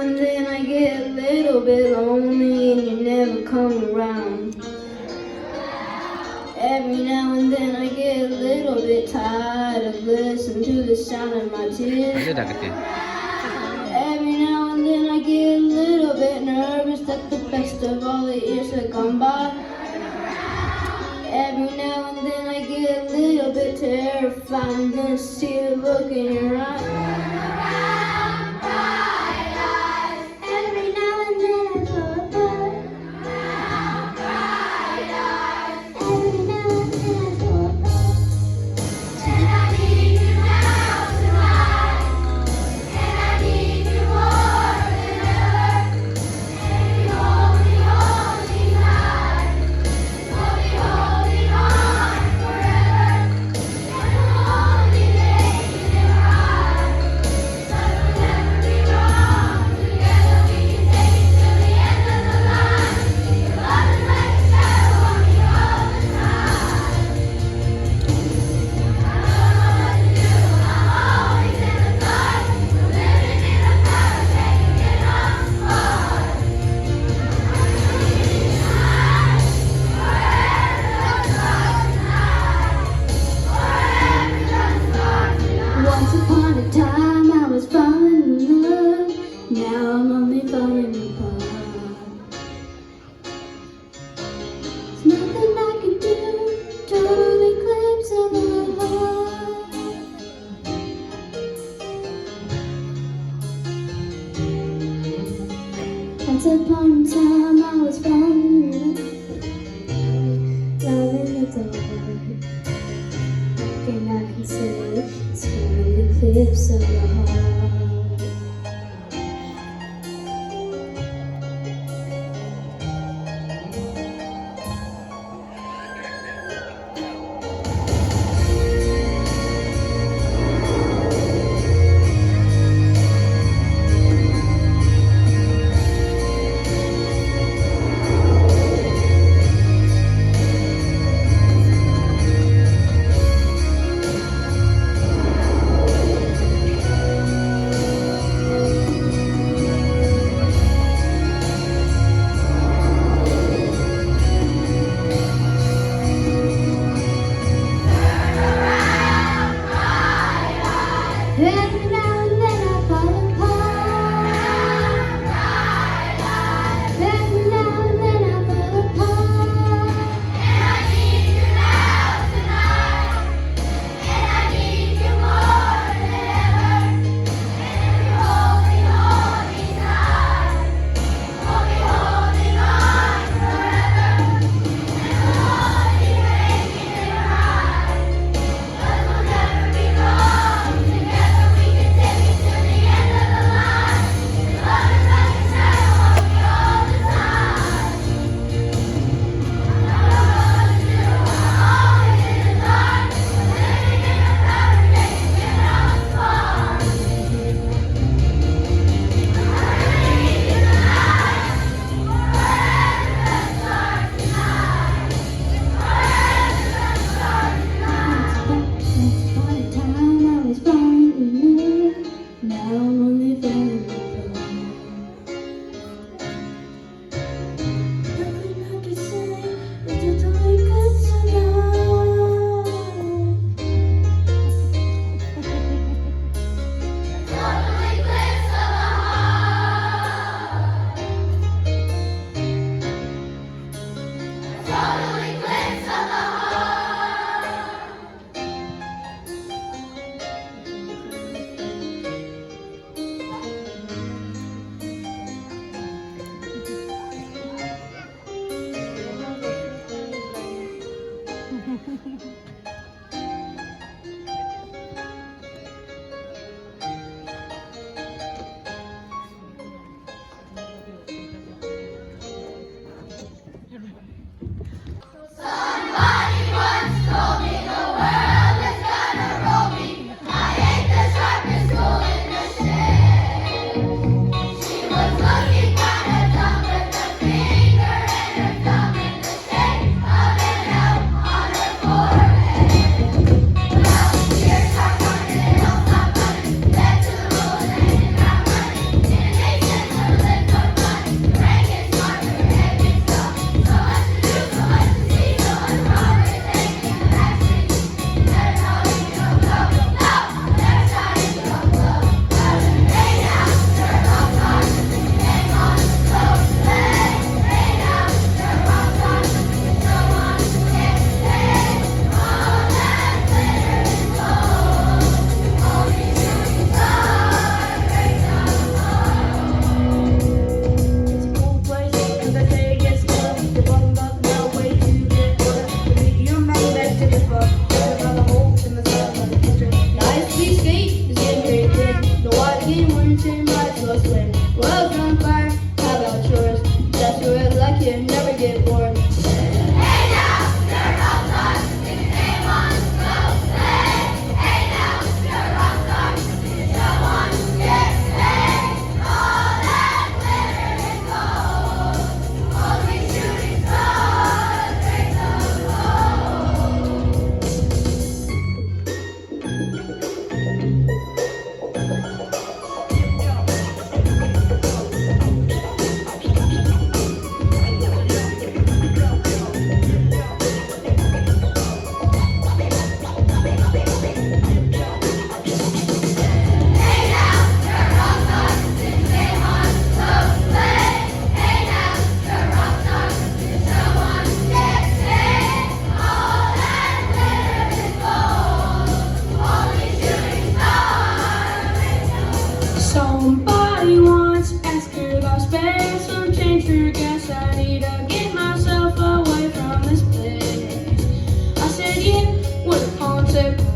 now and then I get a little bit lonely and you never come around. Every now and then I get a little bit tired of listening to the sound of my tears. Every now and then I get a little bit nervous that the best of all the years have gone by. Every now and then I get a little bit terrified and then see the look in your eyes. Every now and then I fall apart. Every now and then I fall apart. And I need you now tonight. And I need you more than ever. And you hold me tight. Hold me holding on forever. And the lonely days never hide.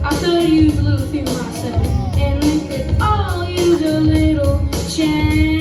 I could use a little thing myself, and we could all use a little change.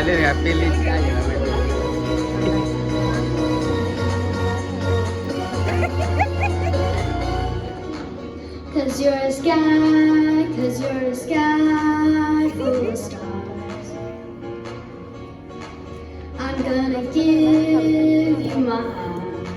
เล่นแฮปปี้ลิสได้อยู่แล้วไม่รู้ 'Cause you're a sky, 'cause you're a sky full of stars. I'm gonna give you my heart.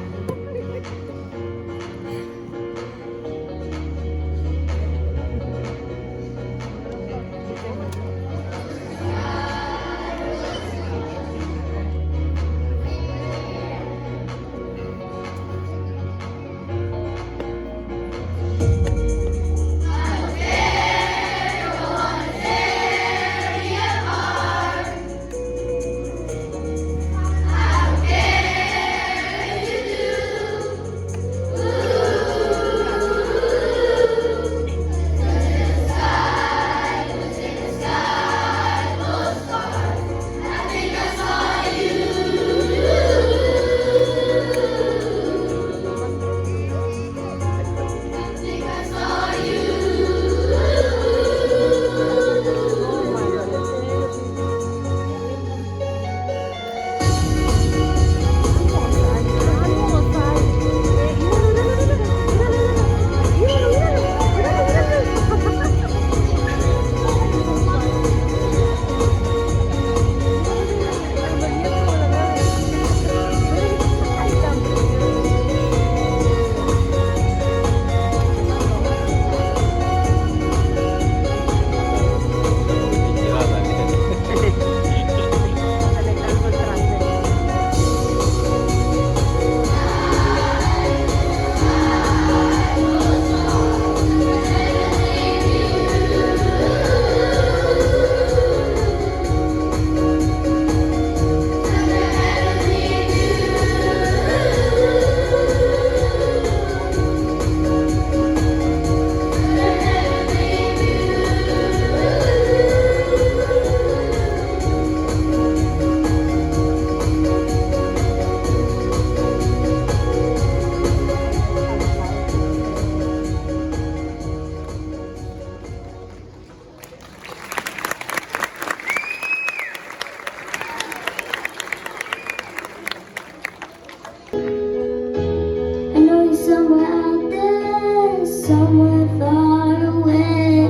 I know you're somewhere out there, somewhere far away.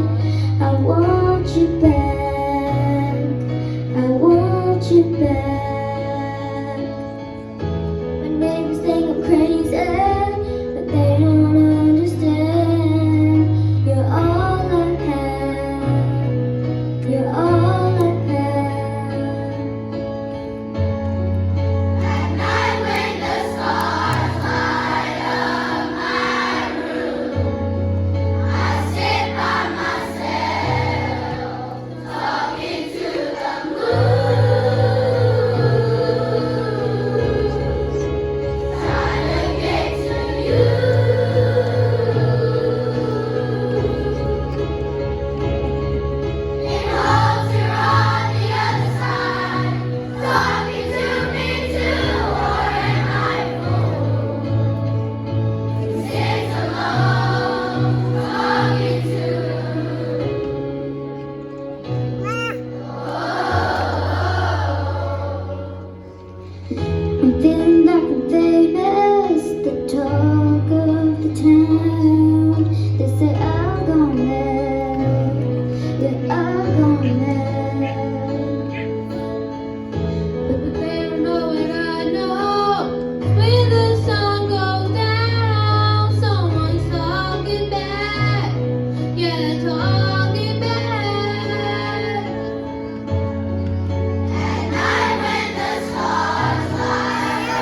I want you back. I want you back. My neighbors think I'm crazy, but they don't understand. You're all I have. You're all I have. At night when the stars light up my room, I sit by myself, talking to the moon, trying to get to you. In hopes you're on the other side, talking to me too, or am I fool? Sit alone, talking to I'm feeling like a Davis, the talk of the town. They say I'm gonna live, yeah, I'm gonna live. But they don't know what I know. When the sun goes down, someone's talking back, yeah, talking back. At night when the stars light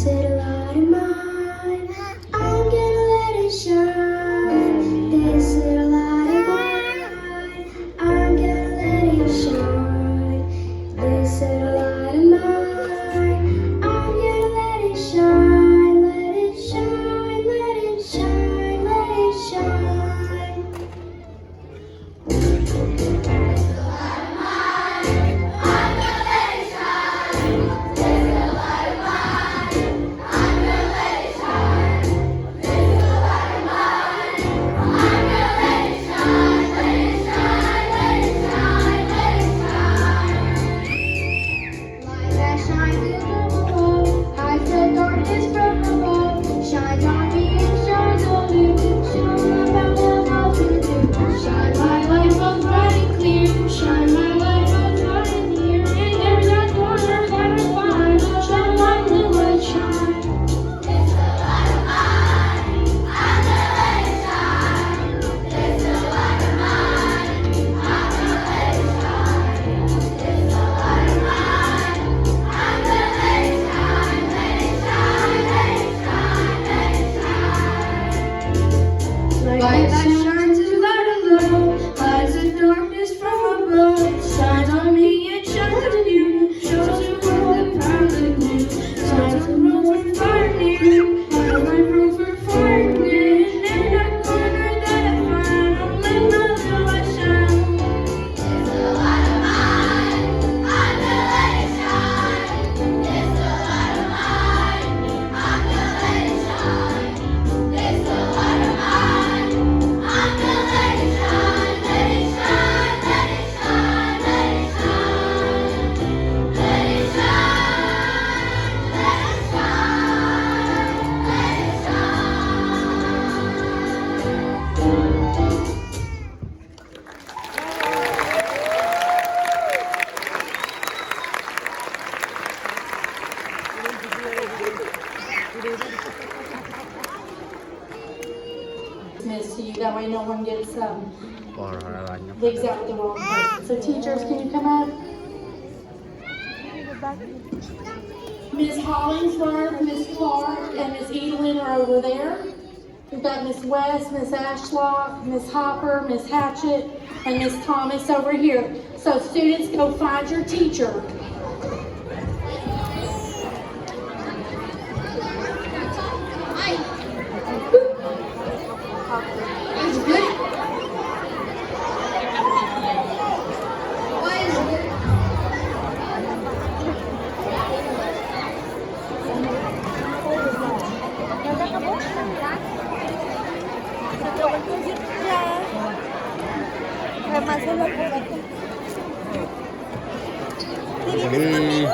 little light of mine, I'm gonna let it shine. This little light of mine, I'm gonna let it shine. This little light of mine, I'm gonna let it shine. Let it shine, let it shine, let it shine. Light that shines from above, hides the darkness from above. Shines on me and shines on you. Shine about what else to do. Shine my light both bright and clear. Shine my light both bright and clear. In every corner that I find, shine my little light shine. Light that shines and light alone, hides the darkness from above. Shines on me and shines on you, shows you what the power of new. Shines a road for fire near, shines my road for fire near. In every corner that I find, I'm letting my little light shine. Miss to you, that way no one gets Orang-orangnya digs out with the wrong person. So teachers, can you come up? Miss Hollingsworth, Miss Clark, and Miss Edelin are over there. We've got Miss West, Miss Ashlock, Miss Hopper, Miss Hatchett, and Miss Thomas over here. So students, go find your teacher. Ini